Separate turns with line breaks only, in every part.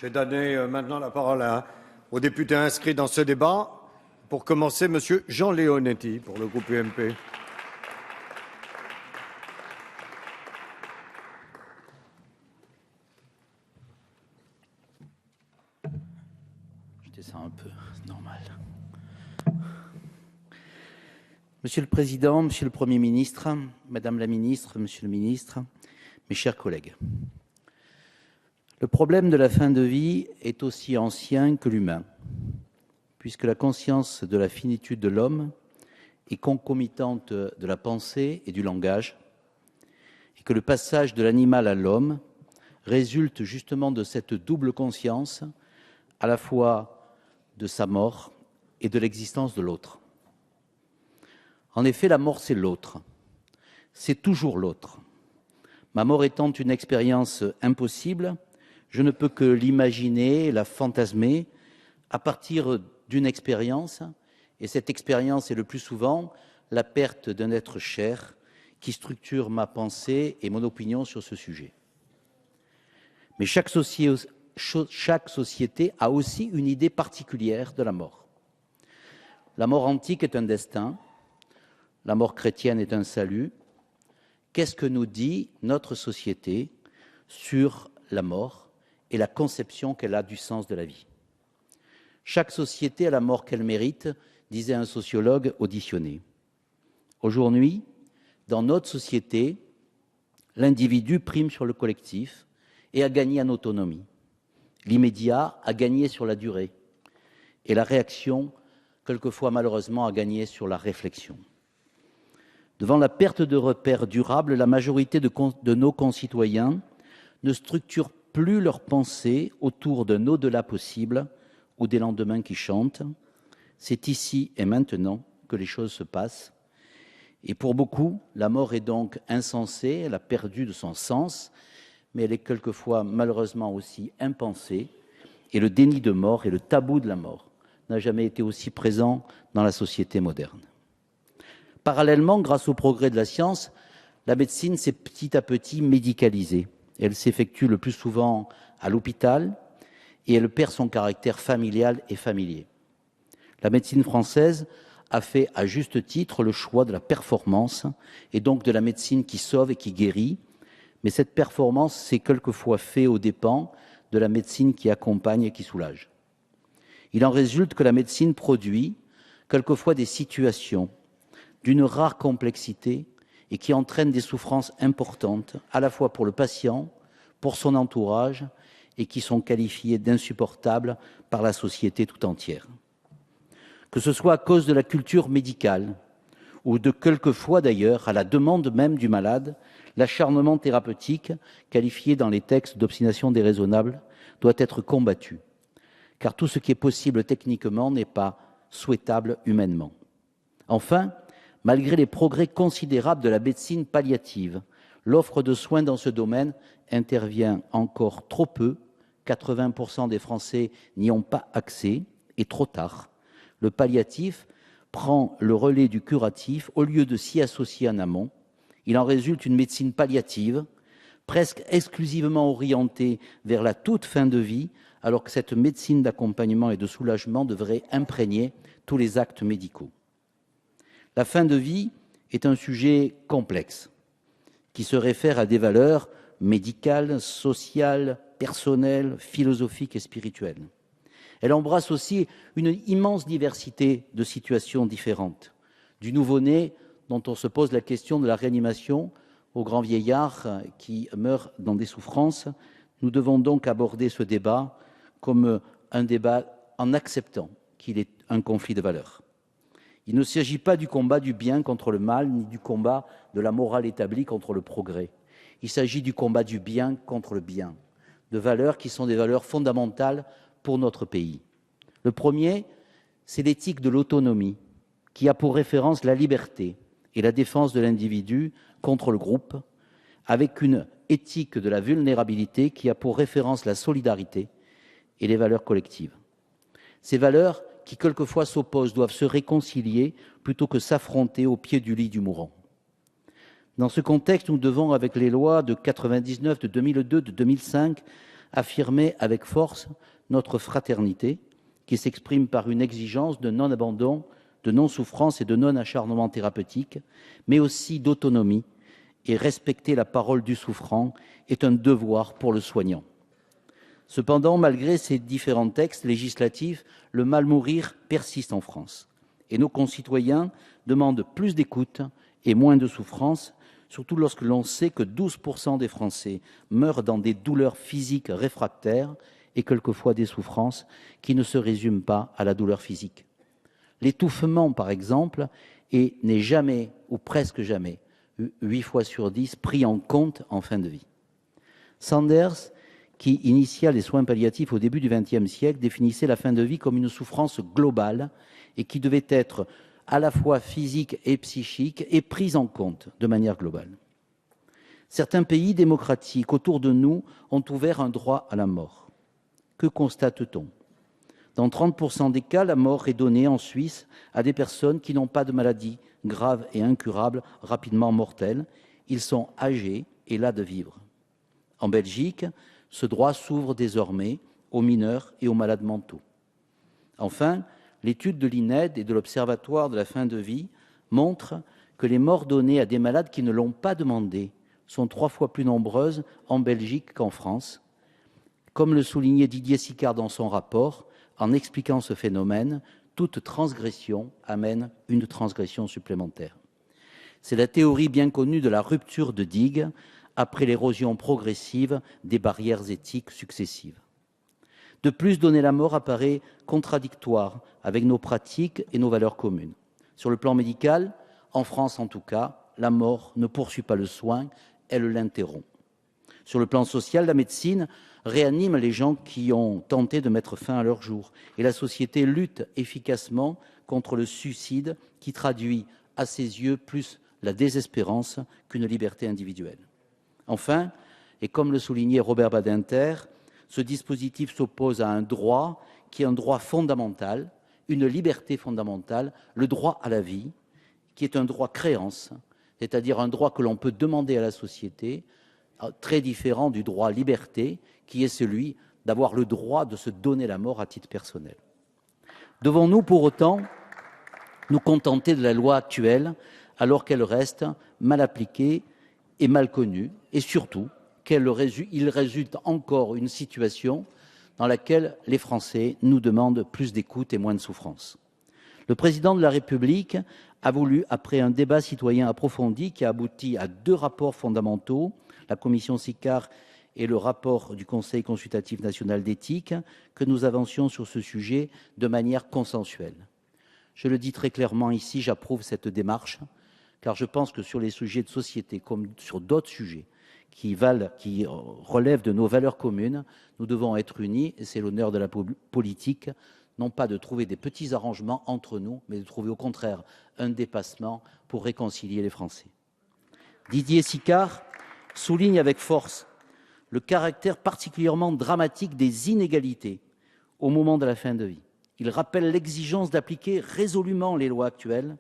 Je vais donner maintenant la parole aux députés inscrits dans ce débat. Pour commencer, Monsieur Jean Leonetti pour le groupe UMP.
Je descends un peu, c'est normal. Monsieur le Président, Monsieur le Premier ministre, Madame la Ministre, Monsieur le Ministre, mes chers collègues. Le problème de la fin de vie est aussi ancien que l'humain, puisque la conscience de la finitude de l'homme est concomitante de la pensée et du langage, et que le passage de l'animal à l'homme résulte justement de cette double conscience, à la fois de sa mort et de l'existence de l'autre. En effet, la mort, c'est l'autre. C'est toujours l'autre. Ma mort étant une expérience impossible, je ne peux que l'imaginer, la fantasmer, à partir d'une expérience, et cette expérience est le plus souvent la perte d'un être cher qui structure ma pensée et mon opinion sur ce sujet. Mais chaque société a aussi une idée particulière de la mort. La mort antique est un destin, la mort chrétienne est un salut. Qu'est-ce que nous dit notre société sur la mort et la conception qu'elle a du sens de la vie? Chaque société a la mort qu'elle mérite, disait un sociologue auditionné. Aujourd'hui, dans notre société, l'individu prime sur le collectif et a gagné en autonomie. L'immédiat a gagné sur la durée et la réaction, quelquefois malheureusement, a gagné sur la réflexion. Devant la perte de repères durables, la majorité de nos concitoyens ne structurent plus leurs pensées autour d'un au-delà possible ou des lendemains qui chantent. C'est ici et maintenant que les choses se passent. Et pour beaucoup, la mort est donc insensée, elle a perdu de son sens, mais elle est quelquefois malheureusement aussi impensée. Et le déni de mort et le tabou de la mort n'a jamais été aussi présent dans la société moderne. Parallèlement, grâce au progrès de la science, la médecine s'est petit à petit médicalisée. Elle s'effectue le plus souvent à l'hôpital et elle perd son caractère familial et familier. La médecine française a fait à juste titre le choix de la performance et donc de la médecine qui sauve et qui guérit, mais cette performance s'est quelquefois faite aux dépens de la médecine qui accompagne et qui soulage. Il en résulte que la médecine produit quelquefois des situations d'une rare complexité et qui entraîne des souffrances importantes, à la fois pour le patient, pour son entourage, et qui sont qualifiées d'insupportables par la société tout entière. Que ce soit à cause de la culture médicale, ou de quelquefois d'ailleurs, à la demande même du malade, l'acharnement thérapeutique, qualifié dans les textes d'obstination déraisonnable, doit être combattu, car tout ce qui est possible techniquement n'est pas souhaitable humainement. Enfin, malgré les progrès considérables de la médecine palliative, l'offre de soins dans ce domaine intervient encore trop peu, 80% des Français n'y ont pas accès, et trop tard. Le palliatif prend le relais du curatif au lieu de s'y associer en amont. Il en résulte une médecine palliative, presque exclusivement orientée vers la toute fin de vie, alors que cette médecine d'accompagnement et de soulagement devrait imprégner tous les actes médicaux. La fin de vie est un sujet complexe qui se réfère à des valeurs médicales, sociales, personnelles, philosophiques et spirituelles. Elle embrasse aussi une immense diversité de situations différentes, du nouveau-né dont on se pose la question de la réanimation au grand vieillard qui meurt dans des souffrances. Nous devons donc aborder ce débat comme un débat en acceptant qu'il est un conflit de valeurs. Il ne s'agit pas du combat du bien contre le mal, ni du combat de la morale établie contre le progrès. Il s'agit du combat du bien contre le bien, de valeurs qui sont des valeurs fondamentales pour notre pays. Le premier, c'est l'éthique de l'autonomie, qui a pour référence la liberté et la défense de l'individu contre le groupe, avec une éthique de la vulnérabilité qui a pour référence la solidarité et les valeurs collectives. Ces valeurs qui quelquefois s'opposent doivent se réconcilier plutôt que s'affronter au pied du lit du mourant. Dans ce contexte, nous devons, avec les lois de 99, de 2002, de 2005, affirmer avec force notre fraternité, qui s'exprime par une exigence de non-abandon, de non-souffrance et de non-acharnement thérapeutique, mais aussi d'autonomie, et respecter la parole du souffrant est un devoir pour le soignant. Cependant, malgré ces différents textes législatifs, le mal mourir persiste en France. Et nos concitoyens demandent plus d'écoute et moins de souffrance, surtout lorsque l'on sait que 12% des Français meurent dans des douleurs physiques réfractaires et quelquefois des souffrances qui ne se résument pas à la douleur physique. L'étouffement, par exemple, n'est jamais, ou presque jamais, 8 fois sur 10, pris en compte en fin de vie. Sanders, qui initia les soins palliatifs au début du XXe siècle, définissait la fin de vie comme une souffrance globale et qui devait être à la fois physique et psychique et prise en compte de manière globale. Certains pays démocratiques autour de nous ont ouvert un droit à la mort. Que constate-t-on ? Dans 30% des cas, la mort est donnée en Suisse à des personnes qui n'ont pas de maladie grave et incurable, rapidement mortelle. Ils sont âgés et las de vivre. En Belgique, ce droit s'ouvre désormais aux mineurs et aux malades mentaux. Enfin, l'étude de l'INED et de l'Observatoire de la fin de vie montre que les morts données à des malades qui ne l'ont pas demandé sont 3 fois plus nombreuses en Belgique qu'en France. Comme le soulignait Didier Sicard dans son rapport, en expliquant ce phénomène, toute transgression amène une transgression supplémentaire. C'est la théorie bien connue de la rupture de digue après l'érosion progressive des barrières éthiques successives. De plus, donner la mort apparaît contradictoire avec nos pratiques et nos valeurs communes. Sur le plan médical, en France en tout cas, la mort ne poursuit pas le soin, elle l'interrompt. Sur le plan social, la médecine réanime les gens qui ont tenté de mettre fin à leur jour. Et la société lutte efficacement contre le suicide qui traduit à ses yeux plus la désespérance qu'une liberté individuelle. Enfin, et comme le soulignait Robert Badinter, ce dispositif s'oppose à un droit qui est un droit fondamental, une liberté fondamentale, le droit à la vie, qui est un droit créance, c'est-à-dire un droit que l'on peut demander à la société, très différent du droit à liberté, qui est celui d'avoir le droit de se donner la mort à titre personnel. Devons-nous pour autant nous contenter de la loi actuelle alors qu'elle reste mal appliquée et mal connue, et surtout qu'il résulte encore une situation dans laquelle les Français nous demandent plus d'écoute et moins de souffrance. Le président de la République a voulu, après un débat citoyen approfondi qui a abouti à 2 rapports fondamentaux, la commission Sicard et le rapport du Conseil consultatif national d'éthique, que nous avancions sur ce sujet de manière consensuelle. Je le dis très clairement ici, j'approuve cette démarche, car je pense que sur les sujets de société, comme sur d'autres sujets qui relèvent de nos valeurs communes, nous devons être unis, et c'est l'honneur de la politique, non pas de trouver des petits arrangements entre nous, mais de trouver au contraire un dépassement pour réconcilier les Français. Didier Sicard souligne avec force le caractère particulièrement dramatique des inégalités au moment de la fin de vie. Il rappelle l'exigence d'appliquer résolument les lois actuelles.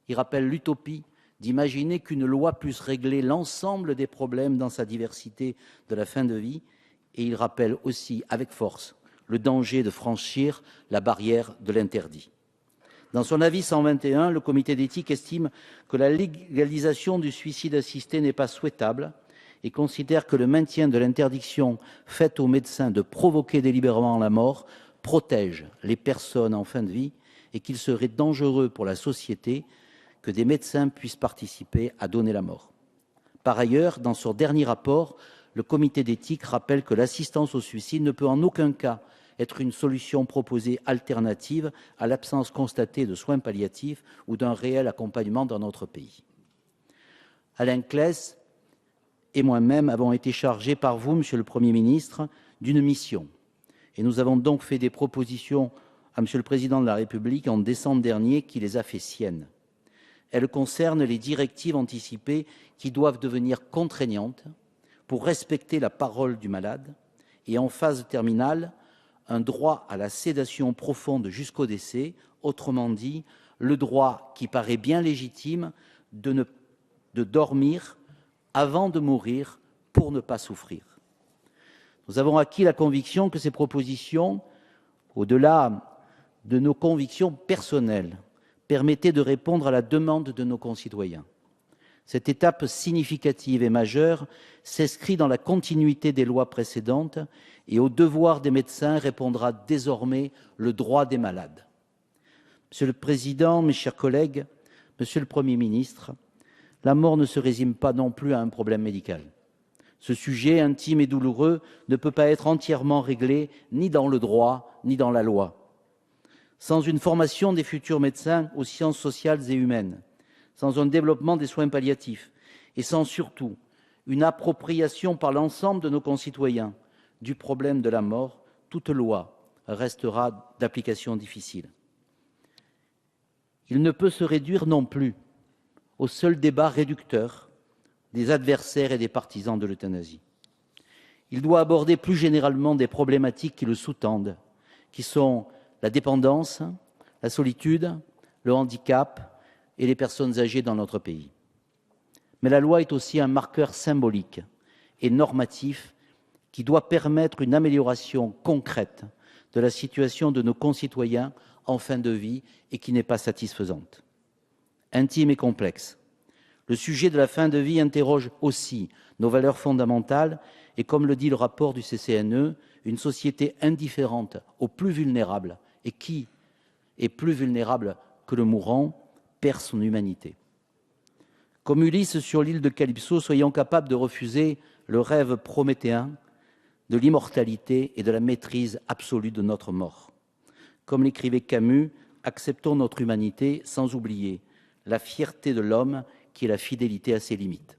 Il rappelle l'utopie d'imaginer qu'une loi puisse régler l'ensemble des problèmes dans sa diversité de la fin de vie. Et il rappelle aussi avec force le danger de franchir la barrière de l'interdit. Dans son avis 121, le comité d'éthique estime que la légalisation du suicide assisté n'est pas souhaitable et considère que le maintien de l'interdiction faite aux médecins de provoquer délibérément la mort protège les personnes en fin de vie et qu'il serait dangereux pour la société que des médecins puissent participer à donner la mort. Par ailleurs, dans son dernier rapport, le comité d'éthique rappelle que l'assistance au suicide ne peut en aucun cas être une solution proposée alternative à l'absence constatée de soins palliatifs ou d'un réel accompagnement dans notre pays. Alain Claes et moi-même avons été chargés par vous, Monsieur le Premier ministre, d'une mission. Et nous avons donc fait des propositions à Monsieur le Président de la République en décembre dernier qui les a fait siennes. Elles concernent les directives anticipées qui doivent devenir contraignantes pour respecter la parole du malade et en phase terminale, un droit à la sédation profonde jusqu'au décès, autrement dit, le droit qui paraît bien légitime de dormir avant de mourir pour ne pas souffrir. Nous avons acquis la conviction que ces propositions, au-delà de nos convictions personnelles, permettaient de répondre à la demande de nos concitoyens. Cette étape significative et majeure s'inscrit dans la continuité des lois précédentes et au devoir des médecins répondra désormais le droit des malades. Monsieur le Président, mes chers collègues, Monsieur le Premier ministre, la mort ne se résume pas non plus à un problème médical. Ce sujet intime et douloureux ne peut pas être entièrement réglé ni dans le droit ni dans la loi. Sans une formation des futurs médecins aux sciences sociales et humaines, sans un développement des soins palliatifs et sans surtout une appropriation par l'ensemble de nos concitoyens du problème de la mort, toute loi restera d'application difficile. Il ne peut se réduire non plus au seul débat réducteur des adversaires et des partisans de l'euthanasie. Il doit aborder plus généralement des problématiques qui le sous-tendent, qui sont la dépendance, la solitude, le handicap et les personnes âgées dans notre pays. Mais la loi est aussi un marqueur symbolique et normatif qui doit permettre une amélioration concrète de la situation de nos concitoyens en fin de vie et qui n'est pas satisfaisante. Intime et complexe, le sujet de la fin de vie interroge aussi nos valeurs fondamentales et, comme le dit le rapport du CCNE, une société indifférente aux plus vulnérables et qui est plus vulnérable que le mourant perd son humanité. Comme Ulysse sur l'île de Calypso, soyons capables de refuser le rêve prométhéen de l'immortalité et de la maîtrise absolue de notre mort. Comme l'écrivait Camus, acceptons notre humanité sans oublier la fierté de l'homme qui est la fidélité à ses limites.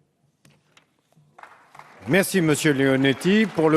Merci, Monsieur Leonetti. Pour le